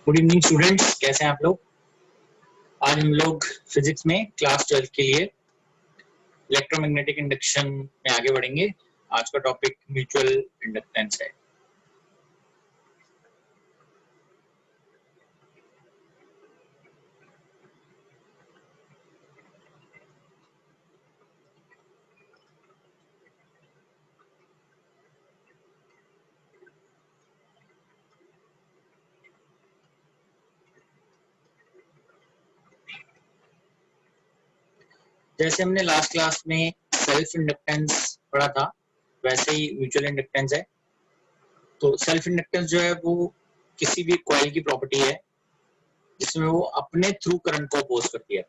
Good evening students, कैसे हैं आप लोग। आज हम लोग फिजिक्स में क्लास 12 के लिए इलेक्ट्रोमैग्नेटिक इंडक्शन में आगे बढ़ेंगे। आज का टॉपिक म्यूचुअल इंडक्टेंस है। जैसे हमने लास्ट क्लास में सेल्फ इंडक्टेंस पढ़ा था, वैसे ही म्यूचुअल इंडक्टेंस है। तो सेल्फ इंडक्टेंस जो है वो किसी भी कॉइल की प्रॉपर्टी है जिसमें वो अपने थ्रू करंट को अपोज करती है।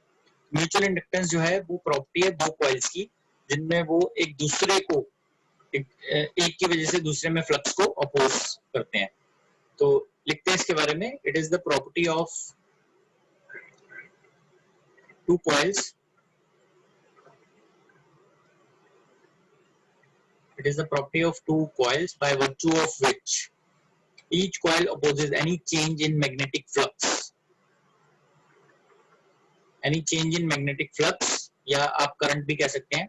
म्यूचुअल इंडक्टेंस जो है वो प्रॉपर्टी है दो कॉइल्स की जिनमें वो एक दूसरे को एक की वजह से दूसरे में फ्लक्स को अपोज करते हैं। तो लिखते हैं इसके बारे में, it is the property of two coils, it is the property of two coils by virtue of which each coil opposes any change in magnetic flux, any change in magnetic flux या आप current भी कह सकते हैं,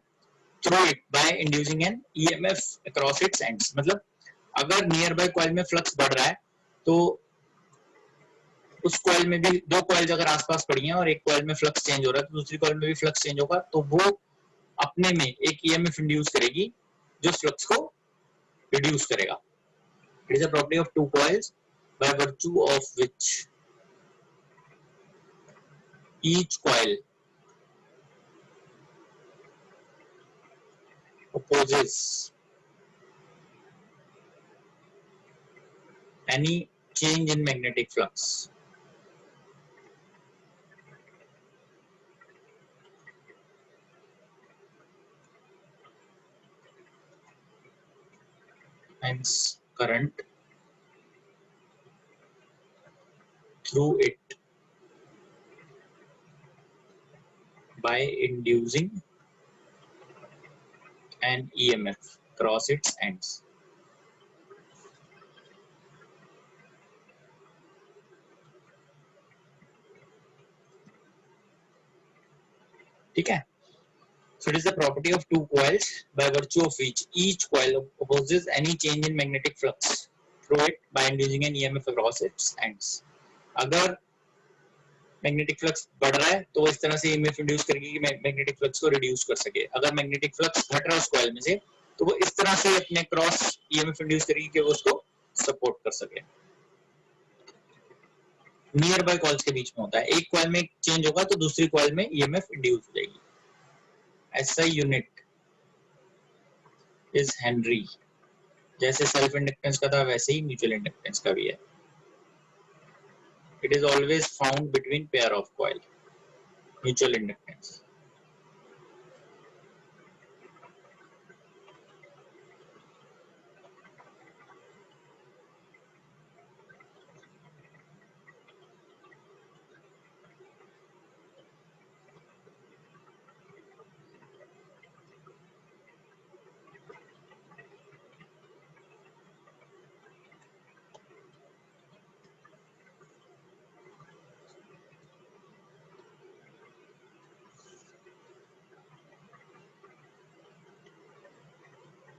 through it by inducing an EMF across its ends। मतलब अगर near by coil में flux बढ़ रहा है तो उस कॉइल में भी दो कॉइल्स अगर आसपास पड़ी हैं और एक कॉइल में फ्लक्स चेंज हो रहा है तो दूसरी कॉइल में भी फ्लक्स चेंज होगा, तो वो अपने में एक EMF इंड्यूस करेगी जो फ्लक्स को रिड्यूस करेगा। It is a property of two coils by virtue of which each coil opposes any change in magnetic flux. Hence current through it by inducing an EMF across its ends। ठीक है। So it is the property of two coils by virtue of which each coil opposes any change in magnetic flux through it by inducing an EMF across its ends। अगर magnetic flux बढ़ रहा है तो इस तरह से EMF induce करेगी कि मैग्नेटिक फ्लक्स को रिड्यूस कर सके। अगर मैग्नेटिक फ्लक्स घट रहा है उस कॉइल में से तो वो इस तरह से अपने क्रॉस EMF इंड्यूस करेगी कि वो उसको सपोर्ट कर सके। नियर बाय कॉइल्स के बीच में होता है, एक कॉइल में चेंज होगा तो दूसरी कॉइल में EMF इंड्यूस हो जाएगी। ऐसा यूनिट इज हेनरी। जैसे सेल्फ इंडक्टेंस का था वैसे ही म्यूचुअल इंडक्टेंस का भी है। It is always found between pair of coil, mutual inductance.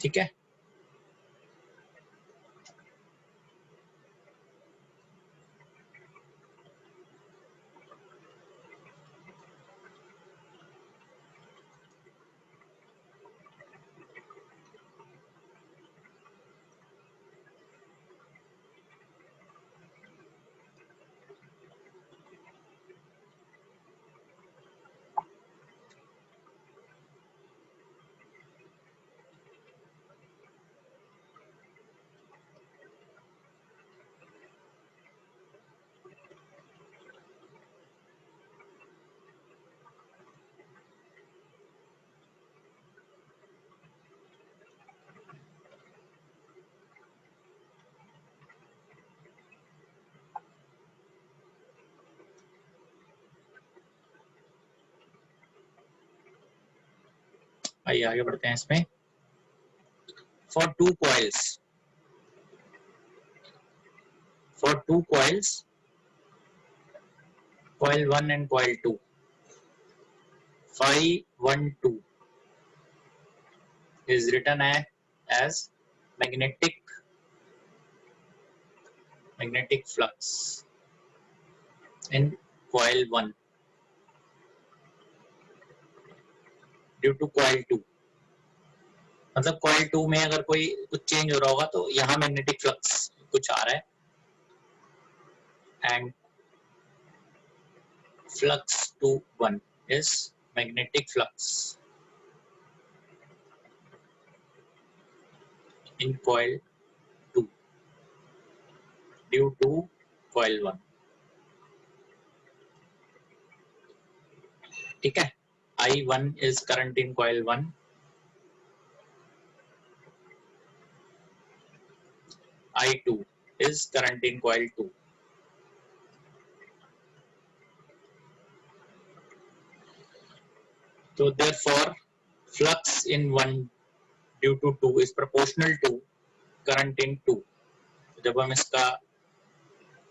ठीक है। आइए आगे बढ़ते हैं इसमें। For two coils coil 1 and coil 2. Phi 1 2 is written as magnetic flux in coil 1 due to coil 2. मतलब coil 2 में अगर कोई कुछ चेंज हो रहा होगा तो यहाँ मैग्नेटिक फ्लक्स कुछ आ रहा है, and flux to 1 is magnetic flux in coil 2 due to coil 1. ठीक है, I1 is current in coil 1, I2 is current in coil 2. So therefore flux in 1 due to 2 is proportional to current in 2. जब हम इसका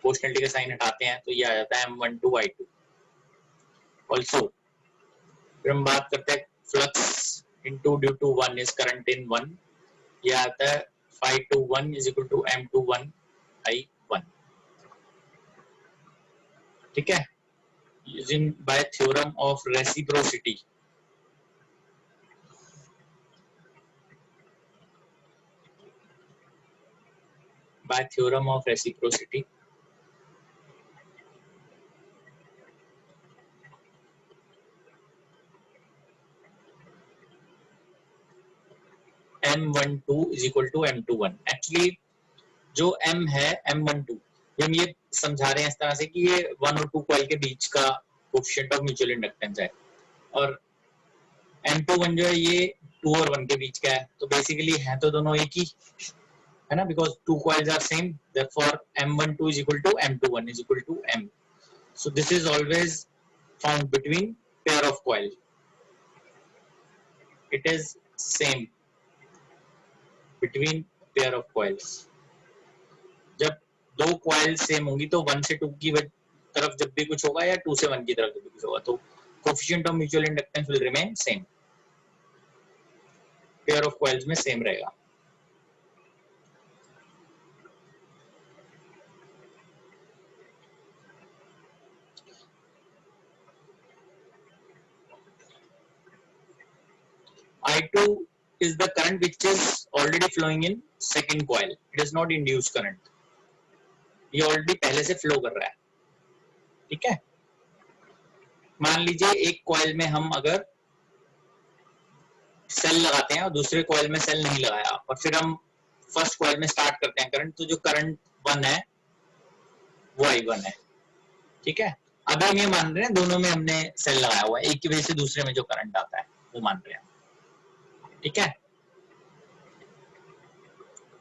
proportionality का sign हटाते हैं तो ये आ जाता है M12 I2. Also फिर हम बात करते हैं flux into due to 1 is current in 1, ये आता है phi to 1 is equal to M21 I1. ठीक है, using by theorem of reciprocity. By theorem of reciprocity, M12 is equal to M21. Actually जो M है M12, हम ये समझा रहे हैं इस तरह से कि ये 1 और 2 कॉइल के बीच का कोएफिशिएंट ऑफ म्यूचुअल इंडक्टेंस है, और M21 जो है ये 2 और 1 के बीच का है, तो बेसिकली है तो दोनों एक ही है ना, because 2 coils are same, therefore M12 is equal to M21 is equal to M. So this is always found between pair of coil. It is same between pair of coils. जब दो coil same होंगी तो 1 से 2 की तरफ जब भी कुछ होगा या 2 से 1 की तरफ जब भी कुछ होगा तो coefficient of mutual inductance will remain same, pair of coils में सेम रहेगा. I2 is the current which is already flowing in second coil. It is not induced current. ये ऑलरेडी पहले से फ्लो कर रहा है. ठीक है, मान लीजिए एक कॉइल में हम अगर सेल लगाते हैं और दूसरे कॉइल में सेल नहीं लगाया और फिर हम फर्स्ट कॉइल में स्टार्ट करते हैं करंट, तो जो करंट 1 है वो I1 है. ठीक है, अभी हम ये मान रहे हैं दोनों में हमने सेल लगाया हुआ है, एक की वजह से दूसरे में जो करंट आता है वो मान रहे हैं. ठीक है,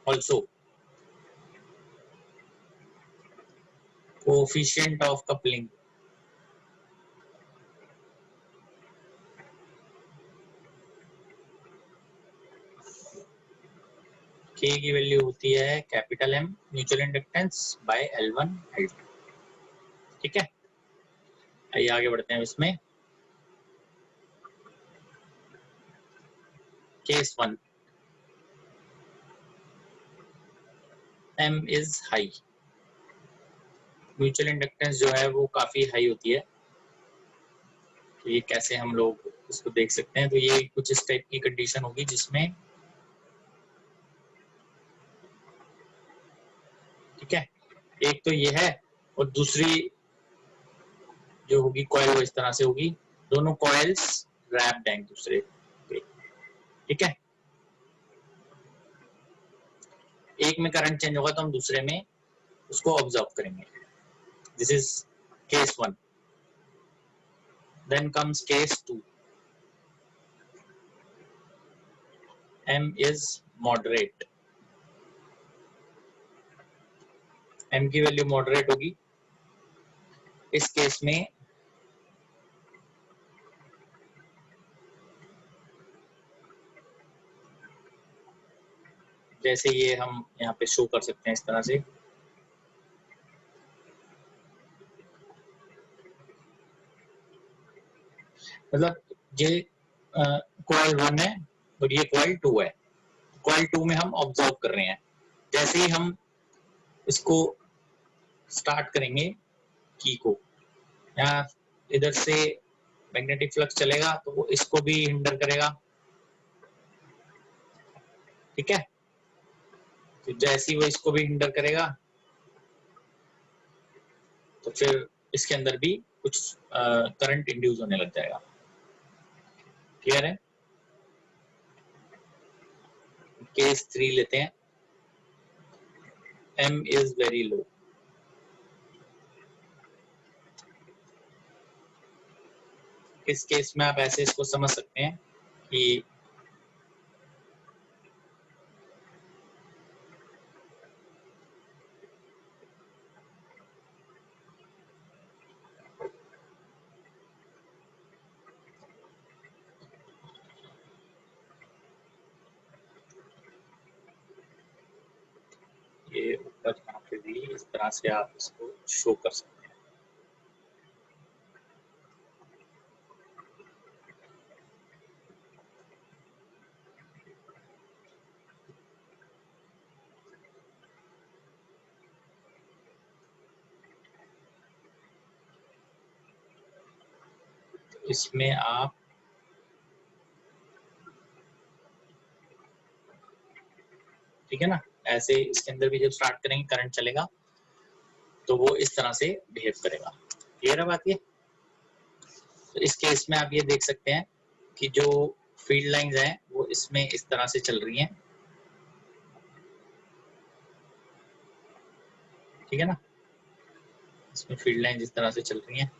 also coefficient of coupling K की वैल्यू होती है capital M mutual inductance by L1 L2. ठीक है, आइए आगे बढ़ते हैं इसमें. Case 1, M is high. Mutual inductance जो है वो काफी हाई होती है. तो ये कैसे हम लोग इसको देख सकते हैं, तो ये कुछ इस टाइप की कंडीशन होगी जिसमें, ठीक है, एक तो ये है और दूसरी जो होगी कॉइल वो इस तरह से होगी, दोनों कॉइल्स रैप्ड हैं एक दूसरे पे. ठीक है, एक में करंट चेंज होगा तो हम दूसरे में उसको ऑब्जर्व करेंगे. This is case 1. Then comes case 2. M is moderate. M की वैल्यू मॉडरेट होगी. इस केस में जैसे ये हम यहाँ पे शो कर सकते हैं इस तरह से, मतलब ये कॉइल 1 है और ये कॉइल 2 है। कॉइल 2 में हम ऑब्जर्व कर रहे हैं, जैसे ही हम इसको स्टार्ट करेंगे की को, यहाँ इधर से मैग्नेटिक फ्लक्स चलेगा तो वो इसको भी हिंडर करेगा, ठीक है। तो जैसे ही वो इसको भी हिंडर करेगा तो फिर इसके अंदर भी कुछ करंट इंड्यूस होने लग जाएगा। क्लियर है? केस 3 लेते हैं। M is very low. इस केस में आप ऐसे इसको समझ सकते हैं कि ये ऊपर यहाँ पे भी इस तरह से आप इसको शो कर सकते हैं। इसमें आप ठीक है ना, ऐसे इसके अंदर भी जब स्टार्ट करेंगे करंट चलेगा तो वो इस तरह से बिहेव करेगा। क्लियर है बात ये? तो इस केस में आप ये देख सकते हैं कि जो फील्ड लाइंस हैं वो इसमें इस तरह से चल रही हैं, ठीक है ना। इसमें फील्ड लाइंस इस तरह से चल रही हैं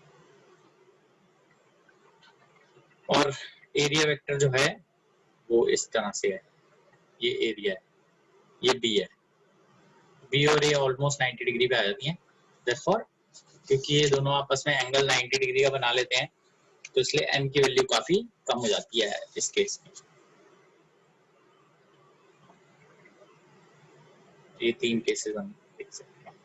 और एरिया वेक्टर जो है वो इस तरह से है। ये एरिया है, ये बी है। बी और ए ऑलमोस्ट 90 डिग्री पे आ जाती हैं। देयरफॉर क्योंकि ये दोनों आपस में एंगल 90 डिग्री का बना लेते हैं तो इसलिए एम की वैल्यू काफी कम हो जाती है इस केस में। ये 3 केसेस हम देख सकते हैं।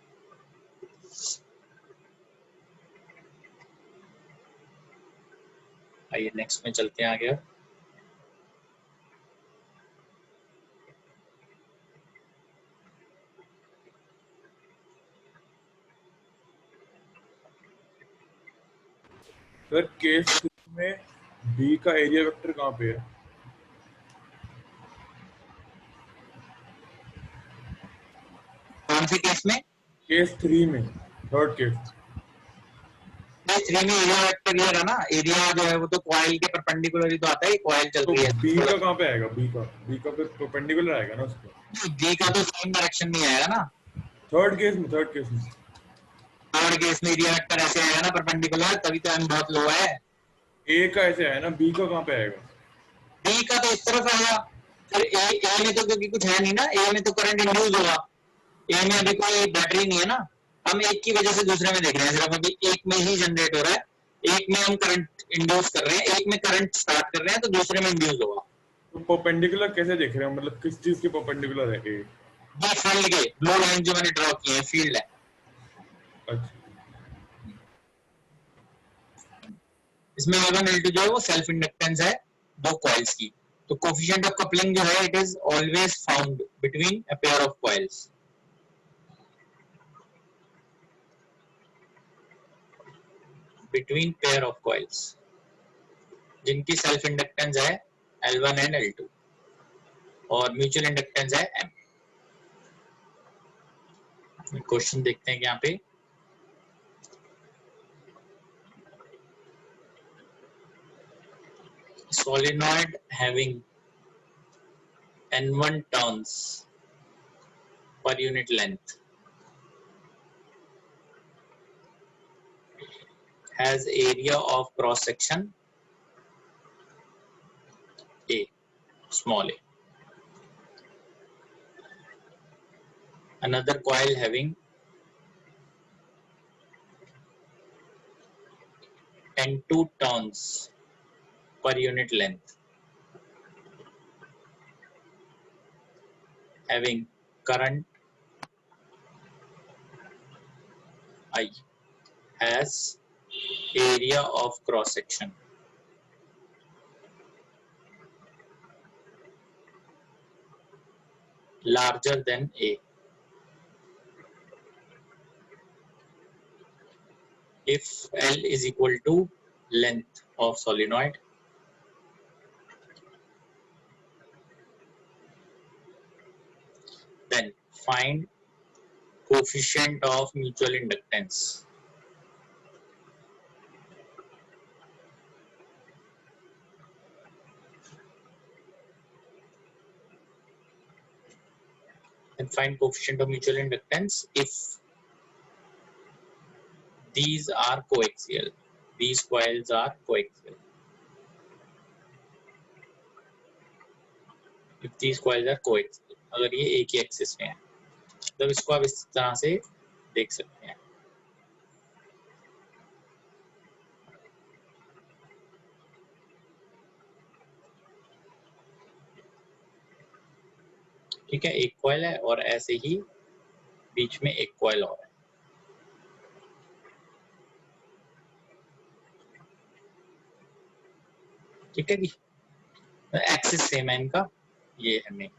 आइए नेक्स्ट में चलते हैं आगे। सर केस में बी का एरिया वेक्टर कहाँ पे है? कौन से केस में? केस 3 में, थर्ड केस। केस 3 में एरिया वेक्टर ये रहा ना, एरिया जो है वो तो कॉइल के परपेंडिकुलर ही तो आता है, कॉइल चल तो रही है। बी का कहाँ पे आएगा? बी का फिर परपेंडिकुलर आएगा ना उसको। बी का तो सेम डायरेक्शन में आएगा ना। थर्ड केस में थर्ड केस में एरिया वेक्टर ऐसे आएगा ना परपेंडिकुलर, तभी तो एम बहुत लो है। ए का ऐसे है ना, बी का कहाँ पे आएगा? बी का तो इस तरफ आएगा। फिर ए में तो क्योंकि कुछ है नहीं ना, ए में तो करंट इंड्यूस होगा। ए में अभी कोई बैटरी नहीं है ना, हम एक की वजह से दूसरे में देख रहे हैं, सिर्फ अभी एक में ही जनरेट हो रहा है। एक में हम करंट इंड्यूस कर रहे हैं, एक में करंट स्टार्ट कर रहे हैं तो दूसरे में इंड्यूस होगा। तो परपेंडिकुलर कैसे देख रहे हो? मतलब किस चीज के परपेंडिकुलर है ए? ये फील्ड के ब्लू लाइन जो मैंने ड्रॉ की है फील्ड है। अच्छा, इसमें L1 L2 जो है वो सेल्फ इंडक्टेंस है दो कॉइल्स की। तो कोफिशिएंट ऑफ कपलिंग जो है it is always found between a pair of coils. Between pair of coils जिनकी सेल्फ इंडक्टेंस है L1 एंड L2 और म्यूचुअल इंडक्टेंस है M। क्वेश्चन देखते हैं कि यहाँ पे solenoid having N1 turns per unit length has area of cross section A, small a. Another coil having N2 turns per unit length having current I has area of cross section larger than A. If L is equal to length of solenoid, then find coefficient of mutual inductance. And find coefficient of mutual inductance if these are coaxial. These coils are coaxial. If these coils are coaxial, अगर ये एक ही axis में है, तब इसको आप इस तरह से देख सकते हैं. ठीक है, एक कॉइल है और ऐसे ही बीच में एक कॉइल और है. ठीक है जी, एक्सिस सेम है इनका. ये है मेन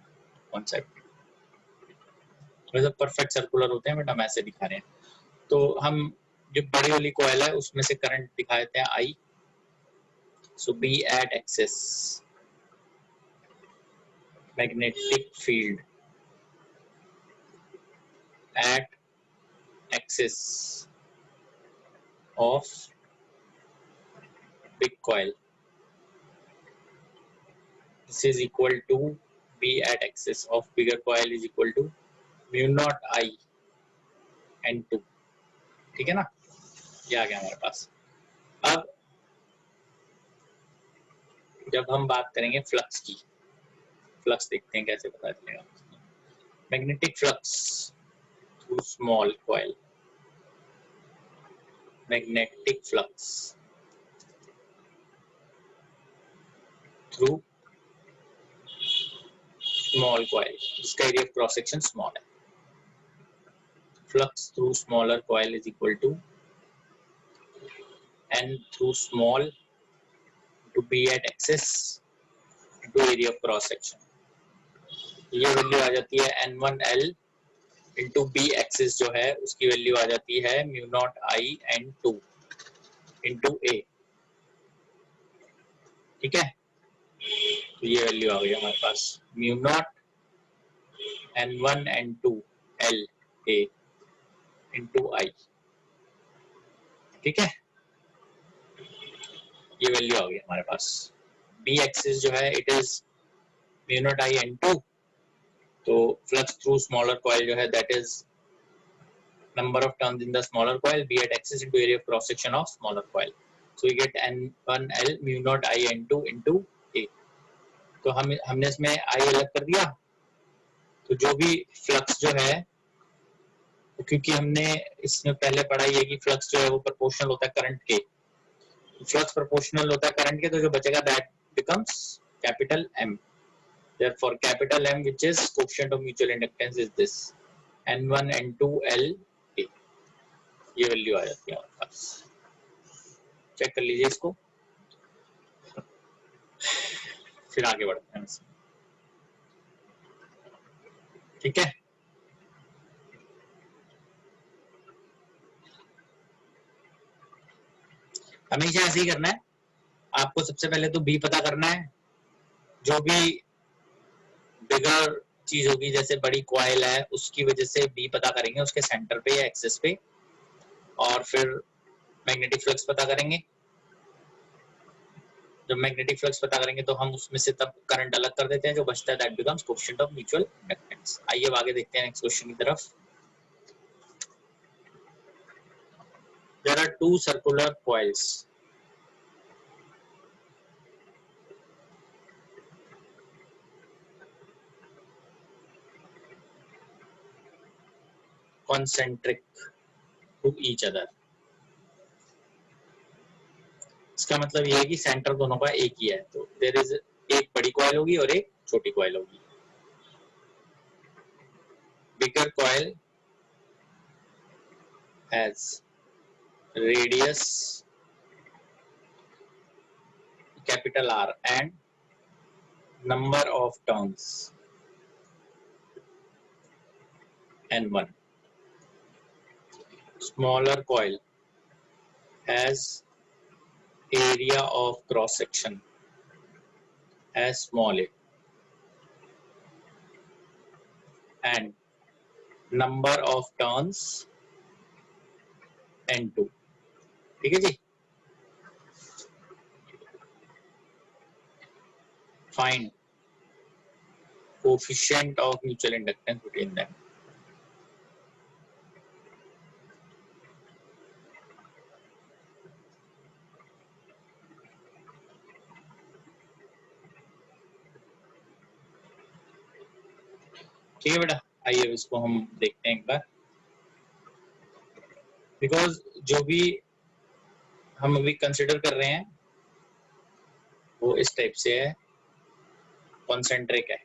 कॉन्सेप्ट. वैसे परफेक्ट सर्कुलर होते हैं बट हम ऐसे दिखा रहे हैं. तो हम जो बड़ी वाली कॉइल है उसमें से करंट दिखा देते हैं I. So B at axis, magnetic field at axis of big coil. This is equal to B at axis of bigger coil is equal to mu naught I N2. ठीक है ना, ये आ गया हमारे पास. अब जब हम बात करेंगे फ्लक्स की, फ्लक्स देखते हैं कैसे पता चलेगा. Magnetic flux through small coil. Magnetic flux through small coil जिसका area of cross section small है. Flux through smaller coil is equal to N through small to B at axis to area of cross section. ये value आ जाती है N1L into B axis जो है उसकी value आ जाती है mu naught I N2 into A. ठीक है, तो ये वैल्यू आ गई हमारे पास mu naught N1 N2 L A into I. ठीक है, ये वैल्यू आ गई हमारे पास. B एक्सिस जो है it is mu naught I N2. तो फ्लक्स थ्रू स्मॉलर कॉइल जो है that is number of turns in the smaller coil B at axis into area of cross section of smaller coil. So we get N1L mu naught I N2 into A. तो हमने इसमें I अलग कर दिया. तो जो भी flux जो है, क्योंकि हमने इसमें पहले पढ़ा है कि फ्लक्स जो है वो प्रोपोर्शनल होता है करंट के. फ्लक्स प्रोपोर्शनल होता है करंट के, तो जो बचेगा that becomes capital M. Therefore capital M, which is coefficient of mutual inductance, is this N1 N2 L A. ये वैल्यू आ जाती है हमारे पास. चेक कर लीजिए इसको, फिर आगे बढ़ते हैं. ठीक है, हमेशा ऐसे ही करना है. आपको सबसे पहले तो B पता करना है. जो भी बिगर चीज होगी जैसे बड़ी कॉइल है उसकी वजह से B पता करेंगे उसके सेंटर पे या एक्सिस पे, और फिर मैग्नेटिक फ्लक्स पता करेंगे. जब मैग्नेटिक फ्लक्स पता करेंगे तो हम उसमें से तब करंट अलग कर देते हैं, जो बचता है that becomes coefficient of mutual inductance. आइए अब आगे देखते हैं नेक्स्ट क्वेश्चन की तरफ. There are two circular coils. concentric to each other. इसका मतलब ये है कि सेंटर दोनों का एक ही है. तो देयर इज एक बड़ी कॉइल होगी और एक छोटी कॉइल होगी. Bigger coil has radius capital R and number of turns N1. Smaller coil has area of cross section as small a and number of turns N2. ठीक है जी. Find coefficient of mutual inductance between them. ठीक है बेटा, आइए इसको हम देखते हैं एक बार. बिकॉज जो भी हम अभी कंसिडर कर रहे हैं वो इस टाइप से है, कॉन्सेंट्रिक है.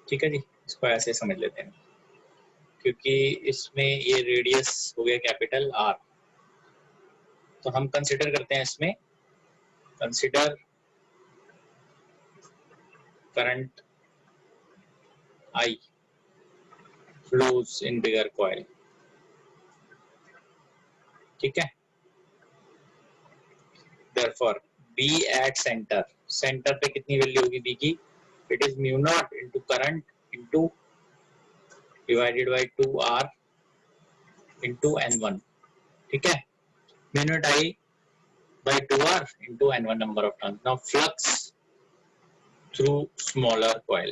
ठीक है जी, इसको ऐसे समझ लेते हैं क्योंकि इसमें ये रेडियस हो गया कैपिटल R. तो हम कंसिडर करते हैं इसमें, consider current I flows in bigger coil. ठीक है. Therefore B at center, center पे कितनी वैल्यू होगी B की? It is mu naught into current into divided by 2R into N1. ठीक है. Mu naught I by 2R into N1 number of turns. Now flux through smaller coil,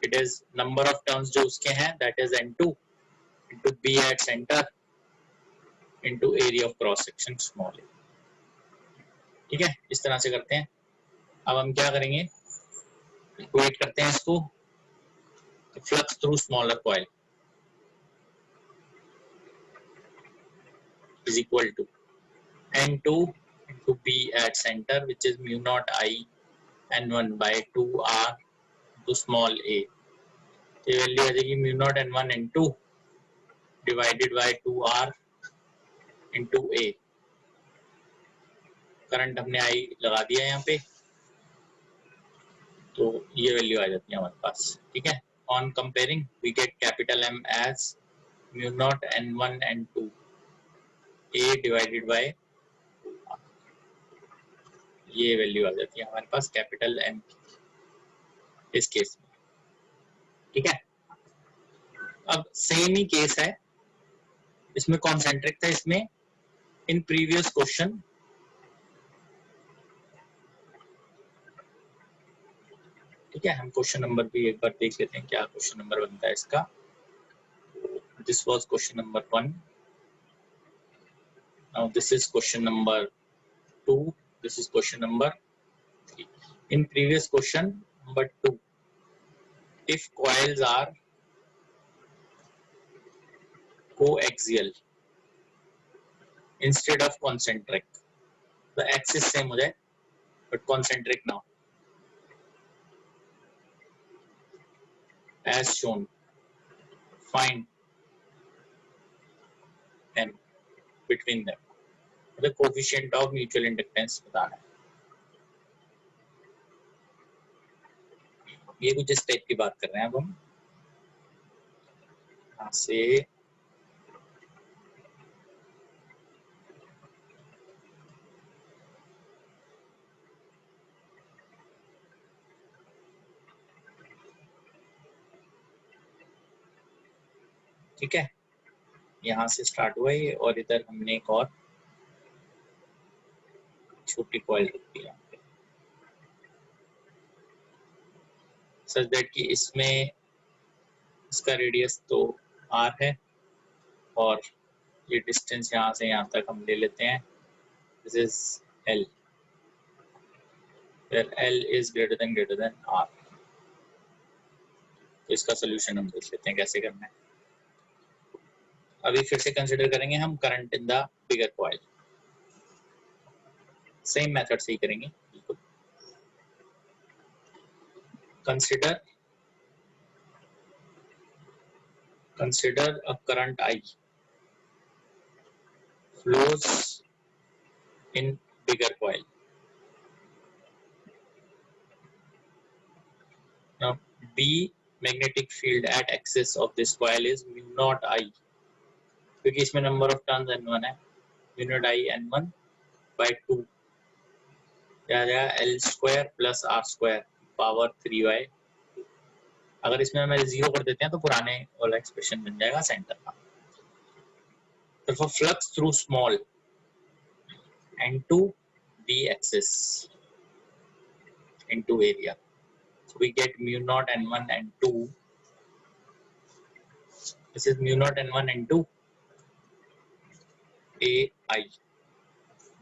it is number of turns जो उसके हैं, that is N2 into B at center into area of cross section small a. ठीक है, इस तरह से करते हैं. अब हम क्या करेंगे, इक्वेट करते हैं इसको. Flux through smaller coil is equal to N2 into B at center, which is mu naught I N1 by 2R to small a. तो वैल्यू आ जाएगी mu naught N1 N2 divided by 2R into a. Current हमने I लगा दिया यहाँ पे, तो ये value आ जाती है हमारे पास. ठीक है. On comparing, we get capital M as mu naught N1 N2 A divided by ये वैल्यू आ जाती है हमारे पास कैपिटल M इस केस में. ठीक है. अब सेम ही केस है, इसमें कॉन्सेंट्रिक था. इसमें इन प्रीवियस क्वेश्चन ठीक है, हम क्वेश्चन नंबर भी एक बार देख लेते हैं क्या क्वेश्चन नंबर बनता है इसका. This was question number 1. Now this is question number 2. This is question number 3. In previous question number 2, if coils are coaxial instead of concentric, the axis same हो जाए but concentric now, as shown, find M between them. The coefficient of mutual inductance बताना है. ये कुछ इस type की बात कर रहे हैं अब हम. यहाँ से ठीक है, यहाँ से स्टार्ट हुआ ये, और इधर हमने एक और छोटी कॉइल रख दिया सच दैट कि इसमें इसका रेडियस तो R है और ये डिस्टेंस यहाँ से यहाँ तक हम ले लेते हैं. This is L, where L is greater than R. तो इसका सोल्यूशन हम देख लेते हैं कैसे करना है. अभी फिर से कंसिडर करेंगे हम current in the bigger coil. Same method से ही करेंगे बिल्कुल. consider a current I flows in bigger coil. B magnetic field at axis of this coil is mu naught I, क्योंकि इसमें number of turns n1 है, mu naught I n1 by 2 क्या आ जाएगा L square plus R square power 3y। अगर इसमें हमें 0 कर देते हैं तो पुराने वाला एक्सप्रेशन बन जाएगा सेंटर का। तो for flux through small n2 B axis into area, so we get mu naught n1 n2, this is mu naught n1 n2 AI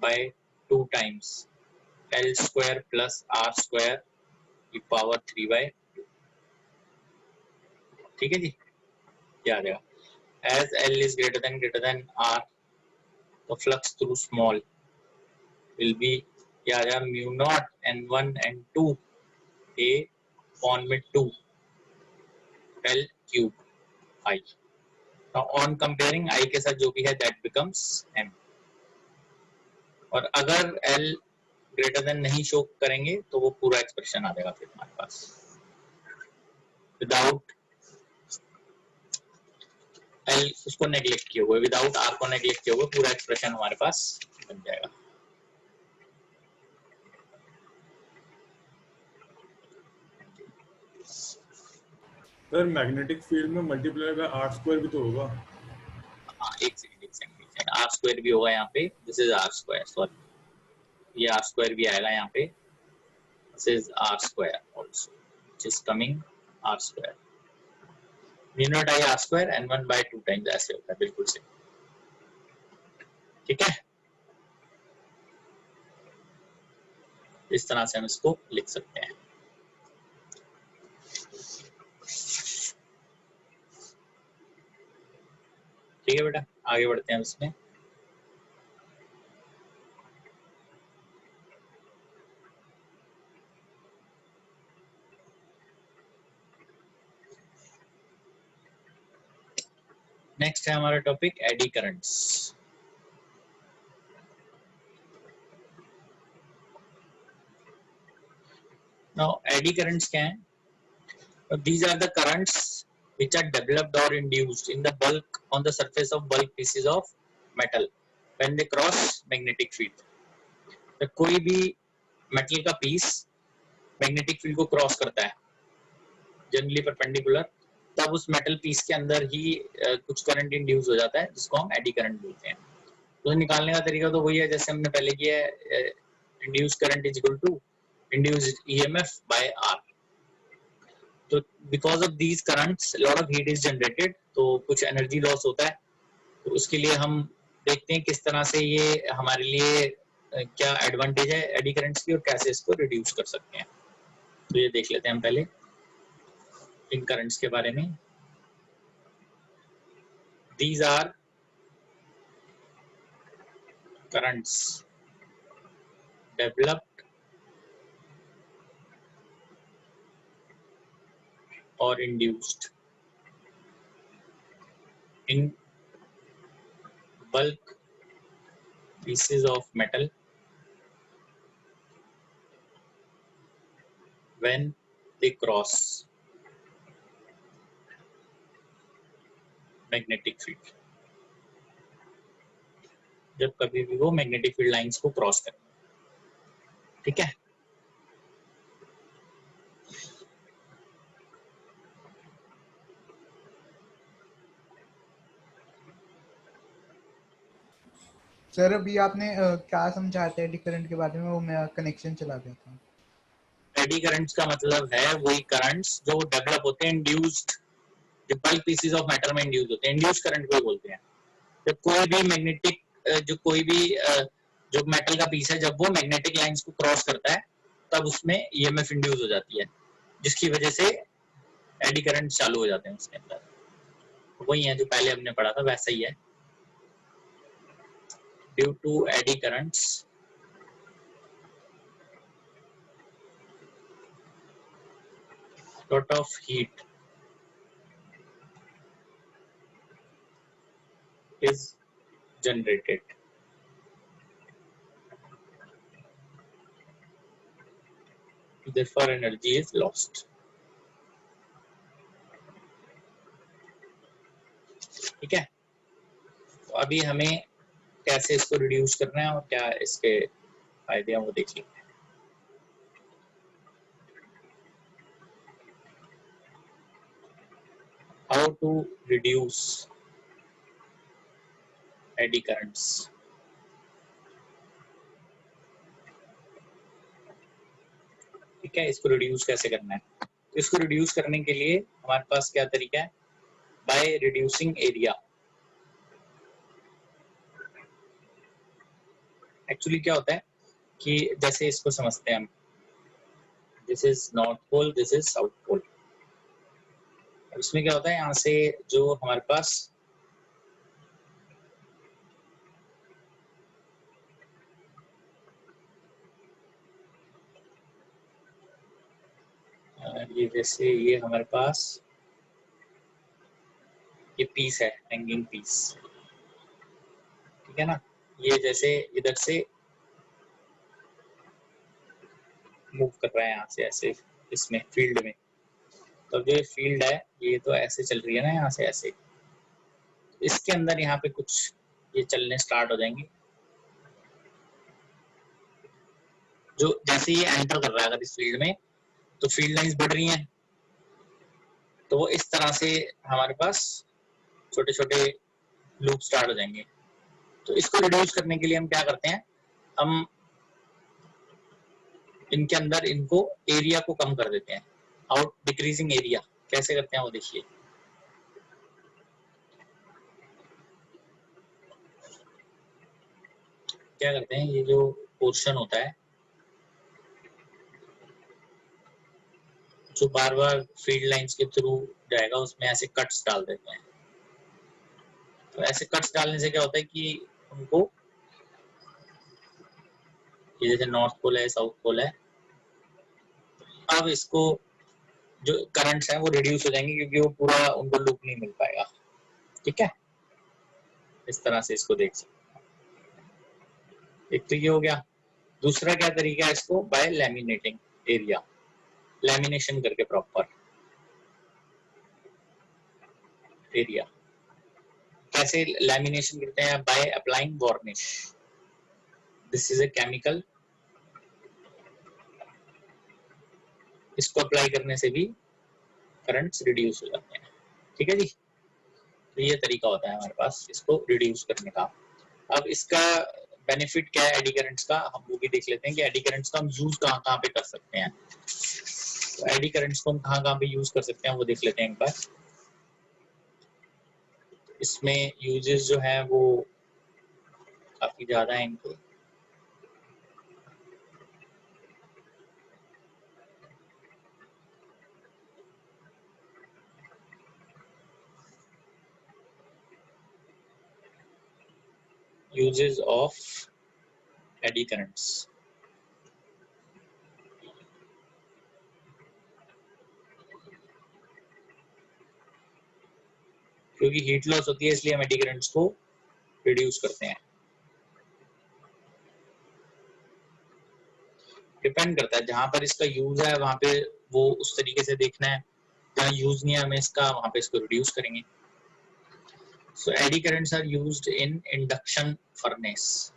by 2 times L square plus R square की power 3 by 2। ठीक है जी, क्या आ जाएगा as L is greater than R, the flux through small will be क्या आ जाएगा mu naught n1 n2 A upon में 2 L cube I। Now on comparing I के साथ जो भी है that becomes M, और अगर L ग्रेटर देन नहीं शो करेंगे तो वो पूरा एक्सप्रेशन आ जाएगा फिर हमारे पास, विदाउट L उसको नेग्लेक्ट किए हुए, विदाउट R को नेग्लेक्ट किए हुए पूरा एक्सप्रेशन हमारे पास बन जाएगा। सर मैग्नेटिक फील्ड में मल्टीप्लाई का आर स्क्वायर भी तो होगा। हाँ एक सेकंड आर स्क्वायर भी होगा यहाँ पे, this is r square, sorry ये आर स्क्वायर भी आएगा यहाँ पे, this is r square also which is coming r square, mu naught I R square n1 by 2 times ऐसे होता है, बिल्कुल सही। ठीक है, इस तरह से हम इसको लिख सकते हैं। ठीक है बेटा, आगे बढ़ते हैं इसमें। नेक्स्ट है हमारा topic eddy currents. Now eddy currents क्या हैं? These are the currents which are developed or induced in the bulk on the surface of bulk pieces of metal when they cross magnetic field। तो कोई भी metal का piece magnetic field को cross करता है generally perpendicular, तब उस metal piece के अंदर ही कुछ करंट इंड्यूस हो जाता है जिसको हम एडी करंट बोलते हैं। तो निकालने का तरीका तो वही है जैसे हमने पहले किया है, induce current is equal to induced EMF by R. तो because of these currents lot of heat is generated, तो कुछ एनर्जी लॉस होता है। तो उसके लिए हम देखते हैं किस तरह से ये हमारे लिए क्या एडवांटेज है एडी करंट्स की और कैसे इसको रिड्यूस कर सकते हैं। तो ये देख लेते हैं हम पहले इन करंट्स के बारे में। These are currents developed or induced in bulk pieces of metal when they cross magnetic field, जब कभी भी वो मैग्नेटिक फील्ड लाइंस को क्रॉस करें। ठीक है, सर अभी आपने क्या समझाया था एडी करंट के बारे में, वो मेरा कनेक्शन चला गया था। एडी करंट्स का मतलब है वही करंट्स जो डेवलप होते हैं इंड्यूस्ड, जो बल्क पीसेस ऑफ मेटल में इंड्यूस होते हैं, इंड्यूस करंट को बोलते हैं। जब कोई भी मैग्नेटिक जो मेटल का पीस है जब वो मैग्नेटिक लाइंस को क्रॉस करता है तब उसमें ईएमएफ इंड्यूस हो जाती है, जिसकी वजह से एडी करंट चालू हो जाते हैं उसके अंदर। वही है जो पहले हमने पढ़ा था वैसा ही है। Due to eddy currents lot of heat is generated, therefore energy is lost। अभी हमें कैसे इसको रिड्यूस करना है और क्या इसके फायदे हैं वो देख लेंगे। How to reduce eddy currents? ठीक है, इसको रिड्यूस कैसे करना है? तो इसको रिड्यूस करने के लिए हमारे पास क्या तरीका है? By reducing area. एक्चुअली क्या होता है कि जैसे इसको समझते हैं हम, this is north pole, this is south pole. इसमें क्या होता है, यहाँ से जो हमारे पास ये जैसे ये हमारे पास ये पीस है, हैंगिंग पीस, ठीक है ना। ये जैसे इधर से मूव कर रहा है यहाँ से ऐसे इसमें फील्ड में, तो जो फील्ड है ये तो ऐसे चल रही है ना, यहाँ से ऐसे, इसके अंदर यहाँ पे कुछ ये चलने स्टार्ट हो जाएंगे। जो जैसे ये एंटर कर रहा है अगर इस फील्ड में, तो फील्ड लाइंस बढ़ रही हैं, तो वो इस तरह से हमारे पास छोटे छोटे लूप स्टार्ट हो जाएंगे। तो इसको रिड्यूस करने के लिए हम क्या करते हैं, हम इनके अंदर इनको एरिया को कम कर देते हैं। आउट डिक्रीजिंग एरिया कैसे करते हैं वो देखिए। क्या करते हैं, ये जो पोर्शन होता है जो बार बार फील्ड लाइंस के थ्रू जाएगा, उसमें ऐसे कट्स डाल देते हैं। तो ऐसे कट्स डालने से क्या होता है कि उनको, ये जैसे नॉर्थ पोल है, साउथ पोल है, अब इसको जो करंट्स हैं वो रिड्यूस हो जाएंगे क्योंकि वो पूरा उनको लूप नहीं मिल पाएगा। ठीक है, इस तरह से इसको देख सकते हैं। एक तो ये हो गया। दूसरा क्या तरीका है इसको, बाय लैमिनेटिंग एरिया, लैमिनेशन करके प्रॉपर एरिया। कैसे लैमिनेशन करते हैं, by applying varnish. This is a chemical, इसको अप्लाई करने से भी करंट्स रिड्यूस हो जाते हैं। ठीक है जी, तो ये तरीका होता है हमारे पास इसको रिड्यूस करने का। अब इसका बेनिफिट क्या है एडी करंट्स का, हम वो भी देख लेते हैं कि एडी करंट्स का हम यूज कहाँ कहाँ पे कर सकते हैं। तो एडी करंट्स को हम कहाँ कहाँ पे यूज कर सकते हैं वो देख लेते हैं एक बार। इसमें यूजेस जो है वो काफी ज्यादा है इनको। यूजेस ऑफ एडी करंट्स, क्योंकि हीट लॉस होती है इसलिए हम एडी करंट्स को रिड्यूस करते हैं। डिपेंड करता है, जहां पर इसका यूज है वहां पे वो उस तरीके से देखना है, जहां यूज नहीं है हमें इसका, वहां पे इसको रिड्यूस करेंगे। So eddy currents are used in induction furnace.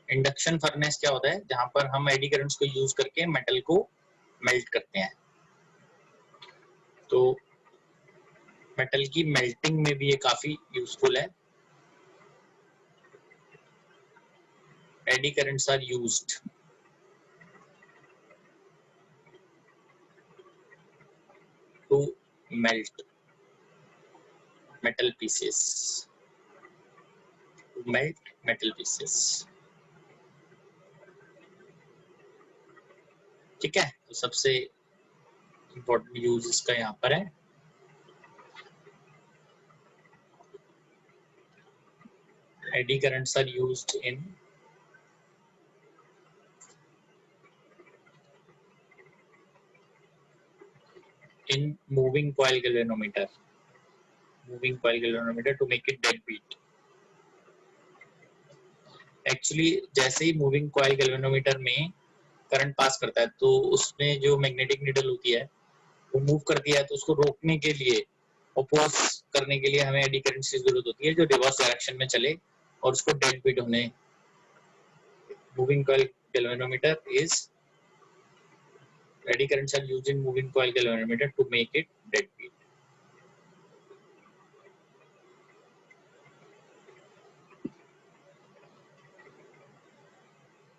Induction furnace क्या होता है, जहां पर हम एडी करंट्स को यूज करके मेटल को मेल्ट करते हैं। तो मेटल की मेल्टिंग में भी ये काफी यूजफुल है। Eddy currents are used to melt metal pieces, to melt metal pieces। ठीक है, तो सबसे इंपॉर्टेंट यूज इसका यहाँ पर है। Eddy currents are used in moving coil galvanometer, moving coil galvanometer to make it dead beat। Actually जैसे ही moving coil galvanometer में करंट पास करता है तो उसमें जो मैग्नेटिक नीडल होती है वो मूव करती है, तो उसको रोकने के लिए, अपोज करने के लिए हमें एडी करंट की जरूरत होती है जो रिवर्स डायरेक्शन में चले और उसको डेड बीट होने. Moving coil galvanometer is eddy currents are used in moving coil galvanometer to make it dead beat.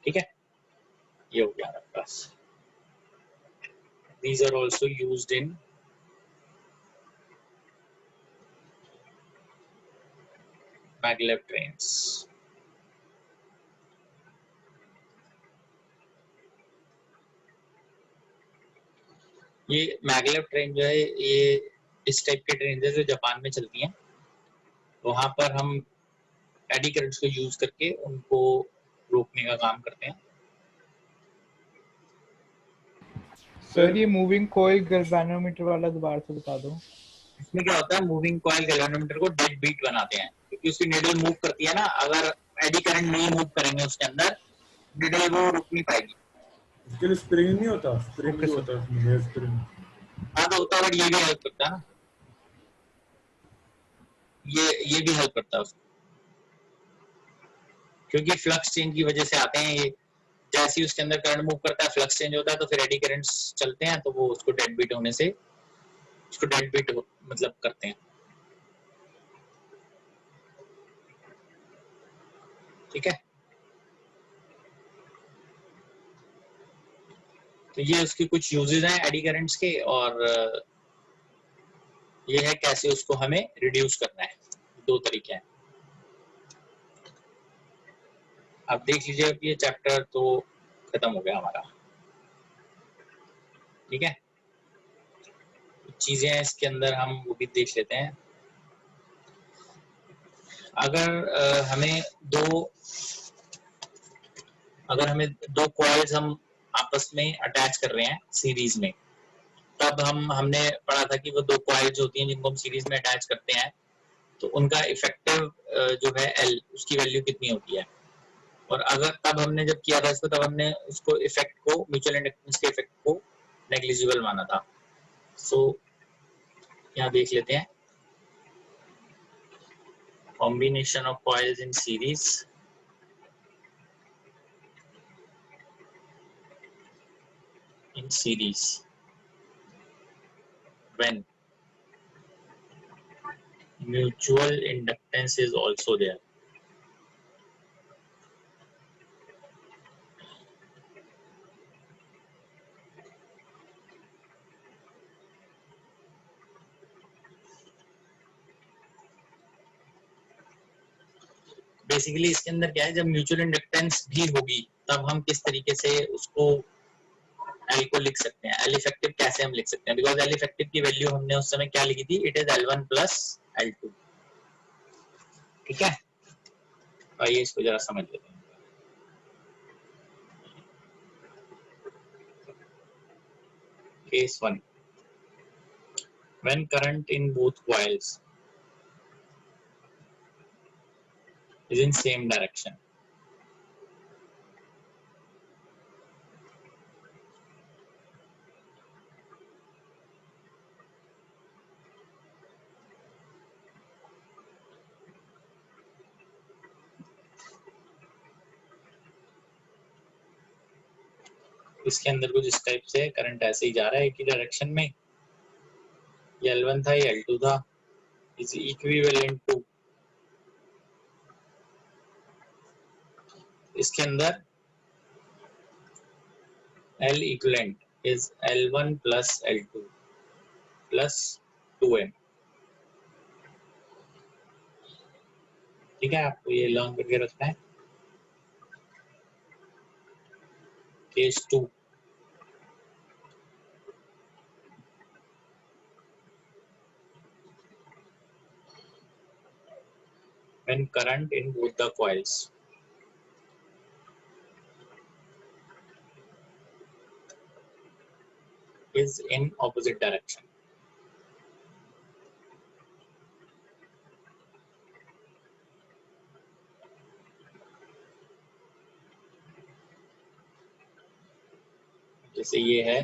ठीक है, ये हो गया हमारे पास. These are also used in maglev trains. ये मैगलेव ट्रेन जो है ये इस टाइप की ट्रेन है जो जापान में चलती हैं. वहां पर हम एडी करंट्स को यूज करके उनको रोकने का काम करते हैं. सर ये मूविंग कॉइल गैल्वेनोमीटर वाला दोबारा से बता दो. इसमें क्या होता है, मूविंग कॉइल गैल्वेनोमीटर को डेड बीट बनाते हैं क्योंकि उसकी नीडल मूव करती है ना. अगर एडी करंट नहीं मूव करेंगे उसके अंदर, नीडल वो रुक नहीं पाएगी. उसके लिए स्प्रिंग नहीं होता, स्प्रिंग Okay, जो sir. होता है उसमें हेयर स्प्रिंग. हाँ तो होता है, बट ये भी हेल्प करता है ना. ये भी हेल्प करता है उसको क्योंकि फ्लक्स चेंज की वजह से आते हैं ये. जैसे ही उसके अंदर करंट मूव करता है, फ्लक्स चेंज होता है, तो फिर एडी करंट्स चलते हैं, तो वो उसको डेड बीट होने से उसको डेड बीट मतलब करते हैं. ठीक है, तो ये उसकी कुछ यूजेस हैं एडी करंट्स के, और ये है कैसे उसको हमें रिड्यूस करना है. दो तरीके हैं. आप देख लीजिए, अब ये चैप्टर तो खत्म हो गया हमारा. ठीक है, चीजें हैं इसके अंदर, हम वो भी देख लेते हैं. अगर हमें दो कॉइल्स हम आपस में अटैच कर रहे हैं सीरीज में, तब हमने पढ़ा था कि वो दो कॉइल्स होती हैं जिनको हम सीरीज में अटैच करते हैं, तो उनका इफेक्टिव जो है एल, उसकी वैल्यू कितनी होती है. और अगर तब हमने जब किया था इसको, तब हमने उसको इफेक्ट को, म्यूचुअल इंडक्टेंस के इफेक्ट को नेग्लिजिबल माना था. सो यहाँ देख लेते हैं. Combination of coils in series when mutual inductance is also there. Basically इसके अंदर क्या है, जब म्यूचुअल इंडक्टेंस भी होगी तब हम किस तरीके से उसको एल को लिख सकते हैं. एल इफेक्टिव कैसे हम लिख सकते हैं, बिकॉज एल इफेक्टिव की वैल्यू हमने उस समय क्या लिखी थी, it is L1 plus L2. ठीक है, आइए इसको जरा समझ लेते हैं. Case 1, when current in both coils is in same direction, इसके अंदर कुछ इस टाइप से करंट ऐसे ही जा रहा है एक ही डायरेक्शन में. ये L1 था, ये L2 था, इज इक्विवेलेंट टू, इसके अंदर L equivalent is L1 plus L2 plus 2M. ठीक है, आपको ये लर्न करके रखना है. Case 2, when current in both the coils is in opposite direction. जैसे ये है,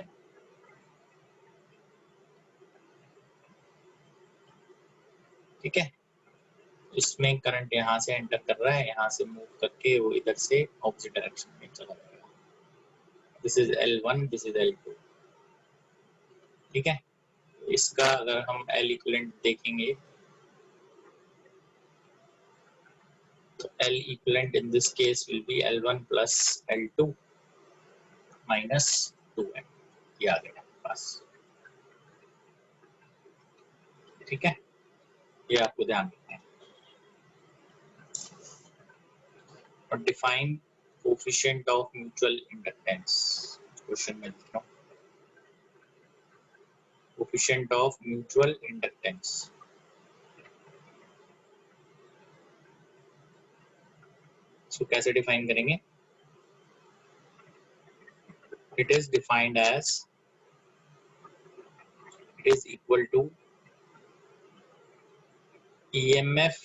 ठीक है, इसमें करंट यहाँ से एंटर कर रहा है, यहाँ से मूव करके वो इधर से ऑपोजिट डायरेक्शन में चला जाएगा। This is L1, this is L2। ठीक है, इसका अगर हम L इक्विवेलेंट देखेंगे तो L equivalent in this case will be L1 plus L2 minus 2M। ये आ गया पास। ठीक है, ये आपको ध्यान रखना है। और define coefficient of mutual inductance, question में लिख रहा हूँ, कोफिशिएंट ऑफ म्यूचुअल इंडक्टेंस। इसको कैसे डिफाइन करेंगे? It is defined as, it is equal to EMF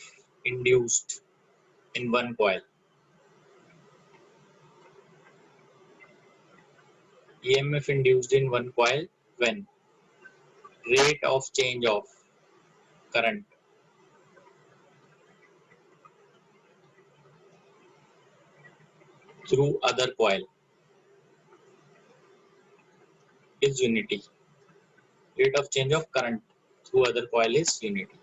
induced in one coil, EMF induced in one coil when rate of change of current through other coil is unity. Rate of change of current through other coil is unity.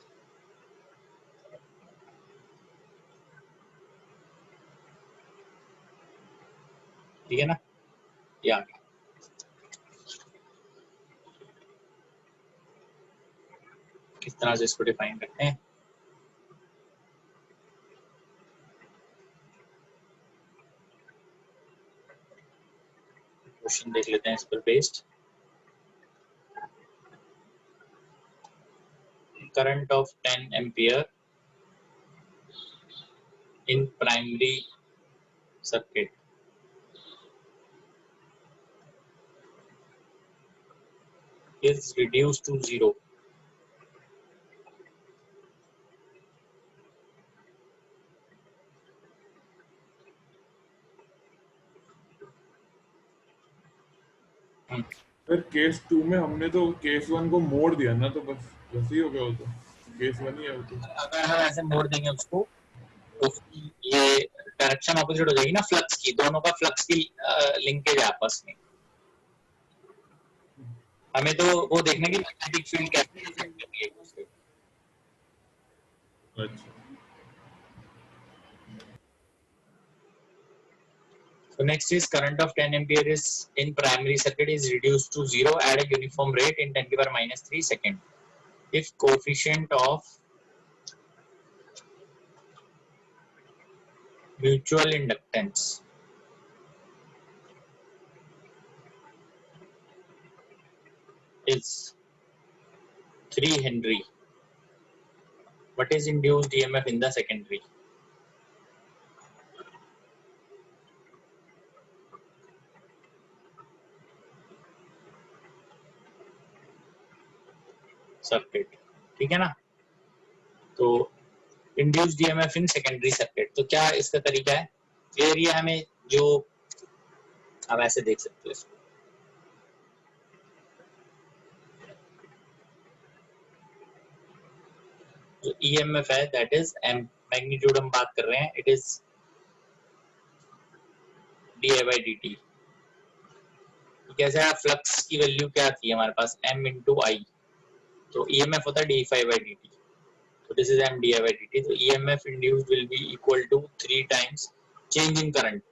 ठीक है ना, ये आ गया। किस तरह से इसको define करते हैं? क्वेश्चन देख लेते हैं इस पर based. Current of 10 ampere in primary circuit is reduced to 0 sir case 2 में हमने तो केस 1 को मोड़ दिया ना, तो बस वैसे ही हो गया। वो तो केस 1 ही है वो तो। अगर हम ऐसे मोड़ देंगे उसको तो ये डायरेक्शन ऑपोजिट हो जाएगी ना फ्लक्स की, दोनों का फ्लक्स की लिंकेज है आपस में। हमें तो वो देखना कि मैग्नेटिक फील्ड कैसे इफेक्ट करती है एक दूसरे को। अच्छा, So next is current of 10 ampere is in primary circuit is reduced to 0 at a uniform rate in 10 to the power minus 3 second. If coefficient of mutual inductance is 3 Henry, what is induced EMF in the secondary? Circuit. ठीक है ना, तो induced EMF in secondary circuit, तो क्या इसका तरीका है? Clear ये हमें जो आप ऐसे देख सकते हो इसको, जो ईएमएफ है दैट इज एम, मैग्नीट्यूड हम बात कर रहे हैं, इट इज डी/dt। कैसे है, फ्लक्स की वैल्यू क्या थी हमारे पास, m into I, तो ईएमएफ होता है d/dt, so this is m di/dt। तो EMF induced will be equal to 3 times change in current।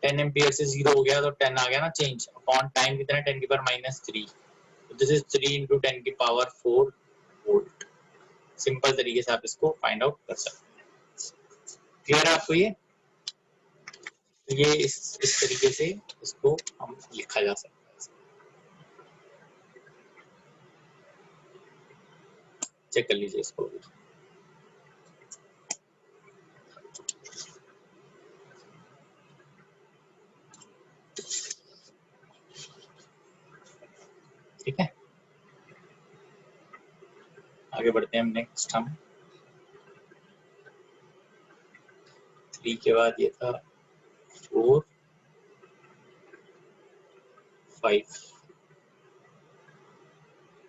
10 ampere से 0 हो गया तो 10 आ गया ना चेंज, अपॉन टाइम कितना है 10 की पावर माइनस 3, तो दिस इज 3 into 10 की पावर 4 वोल्ट। सिंपल तरीके से आप इसको फाइंड आउट कर सकते हैं। क्लियर है आपको ये इस तरीके से इसको हम लिखा जा सकता है। चेक कर लीजिए इसको। ठीक है, आगे बढ़ते हैं हम नेक्स्ट। हम 3 के बाद ये था 4 5।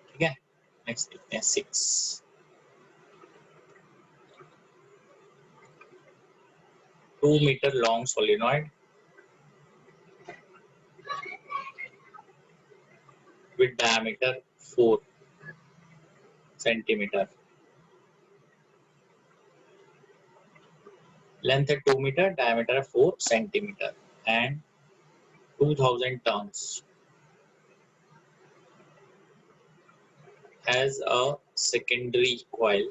ठीक है, नेक्स्ट देखते हैं 6। 2 meter long solenoid with diameter 4 centimeter. Length है 2 meter, diameter है 4 centimeter and 2000 tons. Has a secondary coil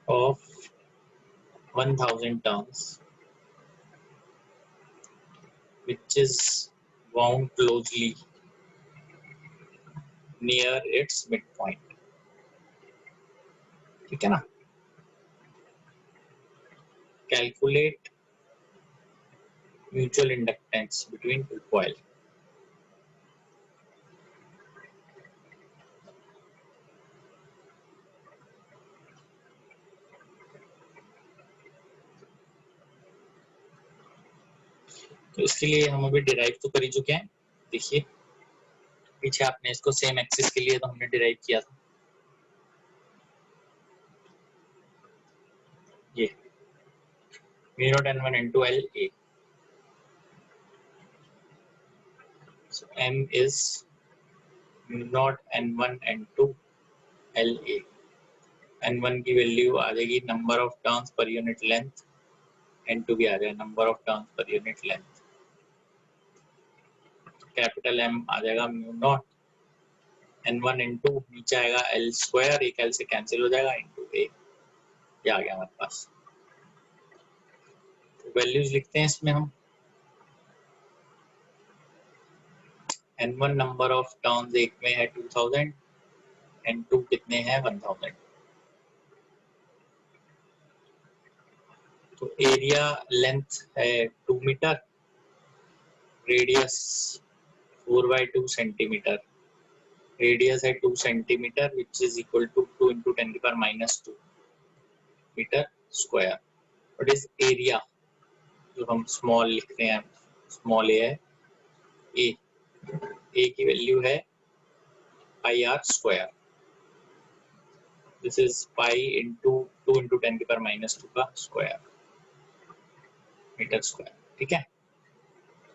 of 1000 tons which is wound closely near its midpoint. ठीक है ना? Calculate mutual inductance between two coil. तो इसके लिए हम अभी डिराइव तो कर ही चुके हैं. देखिए पीछे आपने इसको सेम एक्सिस के लिए तो हमने डिराइव किया था. ये mu naught n1 n2 L A. So m is mu naught n1 n2 L A. n1 की वैल्यू आ जाएगी number of turns per unit length, n2 भी आ जाएगा number of turns per unit length. Capital M आ जाएगा mu naught n1 n2, नीचे आएगा L square, एक L से cancel हो जाएगा इंटू A. ये आ गया हमारे पास. वैल्यूज लिखते हैं इसमें हम. n1 नंबर ऑफ टर्न्स एक में है 2000, n2 कितने हैं 1000. तो एरिया लेंथ है 2 मीटर, रेडियस 4/2 सेंटीमीटर. रेडियस है 2 centimetre which is equal to 2 into 10 की power -2 metre square. What is area जो हम स्मॉल लिखते हैं, स्मॉल ए है ए. ए की वैल्यू है pi R square. This is pi into 2 into 10 की पावर -2 का स्क्वायर मीटर स्क्वायर. ठीक है.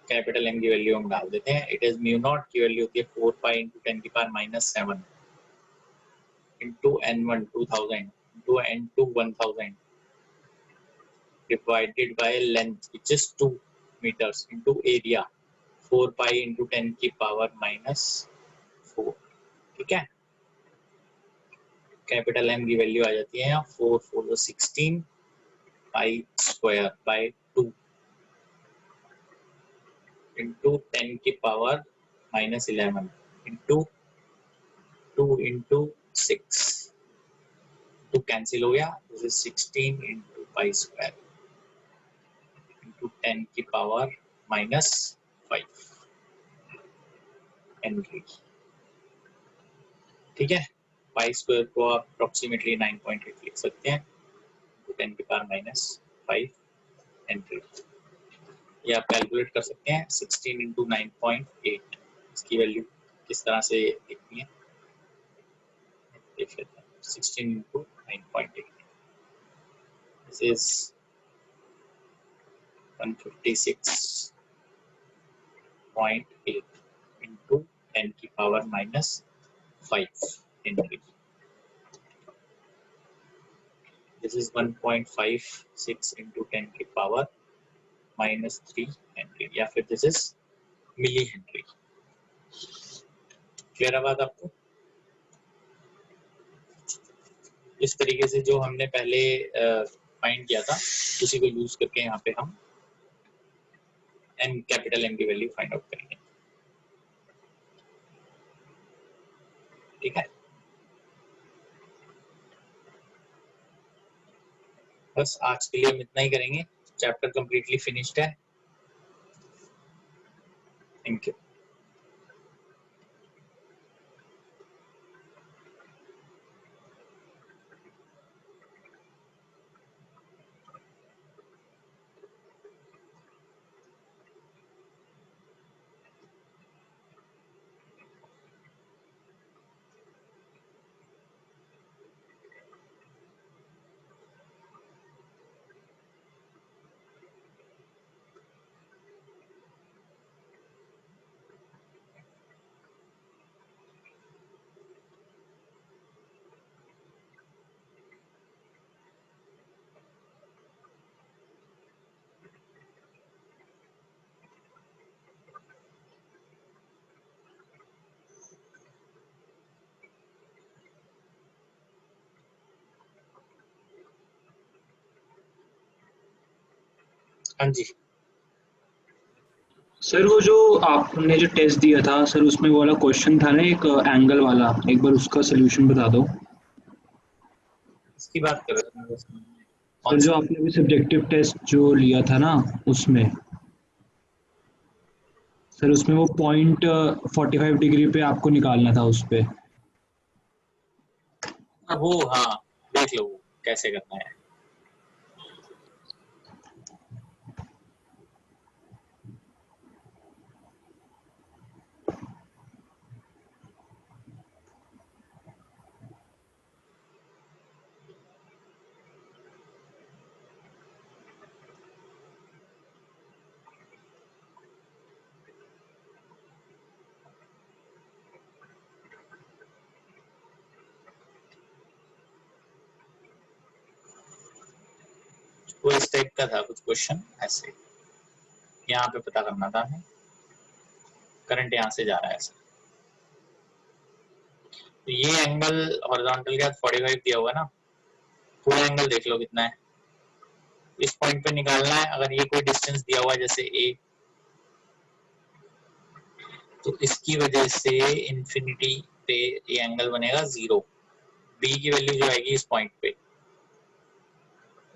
कैपिटल एम की वैल्यू हम डाल देते हैं. इट इज म्यू नॉट की वैल्यू होती है 4 पाई इंटू 10 की power -7 into n1 2000 into n2 1000 divided by length which is 2 meters into area 4 pi into 10 की पावर -4. ठीक है. कैपिटल एम की वैल्यू आ जाती है यहाँ 4 4 16 पाई स्क्वायर बाय 2 इंटू 10 की पावर -11 इंटू 2 इंटू 6. तो कैंसिल हो गया. This is 16 into pi square into 10 की पावर -5 हेनरी. ठीक है. पाई स्क्वायर को आप अप्रोक्सीमेटली 9.8 लिख सकते हैं तो 10 की पावर -5 हेनरी. ये आप कैलकुलेट कर सकते हैं. 16 इंटू 9.8 इसकी वैल्यू किस तरह से लिखनी है देख लेते हैं. 16 इंटू 9.8 दिस इज 156.8 इंटू 10 की power -5 Henry. This is 1.56 into 10 की पावर -3 हेनरी या फिर this is milli henry. Clear है बात आपको? इस तरीके से जो हमने पहले फाइंड किया था उसी को यूज करके यहाँ पे हम कैपिटल एम की वैल्यू फाइंड आउट करेंगे. ठीक है. बस आज के लिए हम इतना ही करेंगे. चैप्टर कंप्लीटली फिनिश्ड है. Thank you. हाँ जी, सर वो जो आपने जो टेस्ट दिया था सर, उसमें वो वाला क्वेश्चन था ना एक एंगल वाला, एक बार उसका सोल्यूशन बता दो। इसकी बात कर रहे थे कौन सर जो सा? आपने अभी सब्जेक्टिव टेस्ट जो लिया था ना, उसमें सर उसमें वो पॉइंट 45 डिग्री पे आपको निकालना था उस पे। वो हाँ, देख लो वो कैसे करना है। वो इस टाइप का था कुछ क्वेश्चन ऐसे, यहाँ पे पता करना था हमें, करंट यहाँ से जा रहा है ऐसे, तो ये एंगल हॉरिजॉन्टल के साथ 45 दिया हुआ है ना, पूरा एंगल देख लो कितना है, इस पॉइंट पे निकालना है। अगर ये कोई डिस्टेंस दिया हुआ है जैसे a, तो इसकी वजह से इंफिनिटी पे ये एंगल बनेगा 0। b की वैल्यू जो आएगी इस पॉइंट पे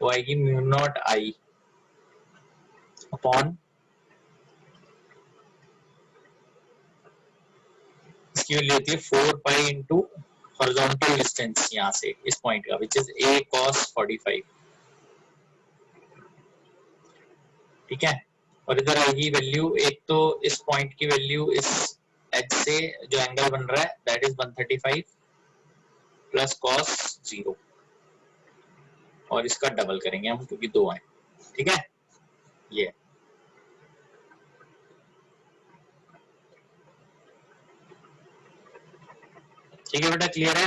वो आएगी म्यू नॉट आई अपॉन, इसकी वैल्यू होती है 4 पाई इंटू हॉरिजॉन्टल डिस्टेंस यहाँ से इस पॉइंट का, विच इज a cos 45। ठीक है, और इधर आएगी वैल्यू, एक तो इस पॉइंट की वैल्यू इस एज से जो एंगल बन रहा है दैट इज 135 प्लस कॉस 0, और इसका डबल करेंगे हम क्योंकि 2 है। ठीक है, ये ठीक है बेटा, क्लियर है?